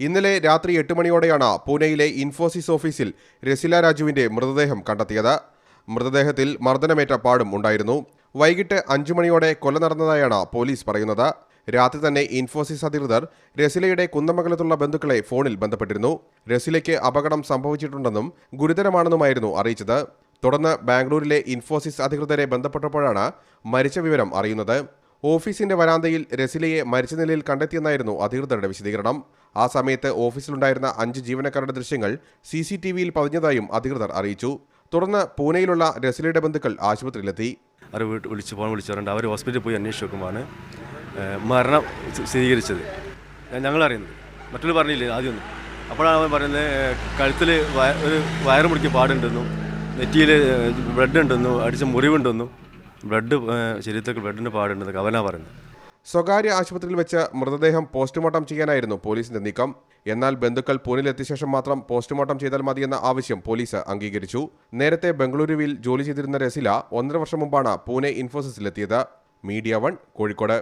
ഇന്നലെ രാത്രി 8 മണിയോടെയാണ് പൂനെയിലെ ഇൻഫോസിസ് ഓഫീസിൽ രസില രാജുവിന്റെ മൃതദേഹം കണ്ടെത്തിയത്. മൃതദേഹത്തിൽ മർദ്ദനമേറ്റ പാടും ഉണ്ടായിരുന്നു. വൈകിട്ട് 5 മണിയോടെ കൊല നടന്നതായാണ് പോലീസ് പറയുന്നത്. രാത്രി തന്നെ ഇൻഫോസിസ് അധികൃതർ രസിലയുടെ കുന്നമംഗലത്തുള്ള ബന്ധുക്കളെ ഫോണിൽ ബന്ധപ്പെട്ടിരുന്നു. രസിലയ്ക്ക് അപകടം സംഭവിച്ചിട്ടുണ്ടെന്നും ഗുരുതരമാണെന്നുമായിരുന്നു അറിയിച്ചത്. തുടർന്ന് ബാംഗ്ലൂരിലെ ഇൻഫോസിസ് അധികൃതരെ ബന്ധപ്പെട്ടപ്പോഴാണ് മരിച്ച വിവരം അറിയുന്നത്. ഓഫീസിന്റെ വരാന്തയിൽ രസിലയെ മരിച്ച നിലയിൽ കണ്ടെത്തിയെന്നായിരുന്നു അധികൃതരുടെ വിശദീകരണം. ആ സമയത്ത് ഓഫീസിലുണ്ടായിരുന്ന 5 ജീവനക്കാരുടെ ദൃശ്യങ്ങൾ CCTVയിൽ പതിഞ്ഞതായും അധികൃതർ അറിയിച്ചു. തുടർന്ന് പൂനെയിലുള്ള രസിലയുടെ ബന്ധുക്കൾ ആശുപത്രിയിലെത്തി. അവർ ഫോൺ വിളിച്ചിട്ടുണ്ട്. അവർ ഹോസ്പിറ്റലിൽ പോയി അന്വേഷിച്ച് നോക്കുമ്പോഴാണ് മരണം സ്ഥിരീകരിച്ചത്. ഞങ്ങൾ അറിയുന്നത് മറ്റുള്ള പറഞ്ഞില്ലേ ആദ്യമൊന്നും. അപ്പോഴാണ് അവൻ പറയുന്നത് കഴുത്തിൽ ഒരു വയറ് മുറിക്ക് പാടുണ്ടെന്നും നെറ്റിയിൽ ബ്ലഡ് ഉണ്ടെന്നും അടിച്ച മുറിവുണ്ടെന്നും ശരീരത്തിൽ ബ്ലഡിൻ്റെ പാടുണ്ടെന്നൊക്കെ അവനാണ് പറയുന്നത്. സ്വകാര്യ ആശുപത്രിയിൽ വെച്ച് മൃതദേഹം പോസ്റ്റ്മോർട്ടം ചെയ്യാനായിരുന്നു പോലീസിന്റെ നീക്കം. എന്നാൽ ബന്ധുക്കൾ പൂനെയിലെത്തിയ ശേഷം മാത്രം പോസ്റ്റ്മോർട്ടം ചെയ്താൽ മതിയെന്ന ആവശ്യം പോലീസ് അംഗീകരിച്ചു. നേരത്തെ ബംഗളൂരുവിൽ ജോലി ചെയ്തിരുന്ന രസില 1.5 വർഷം മുമ്പാണ് പൂനെ ഇൻഫോസിസിലെത്തിയത്. മീഡിയ 1 കോഴിക്കോട്.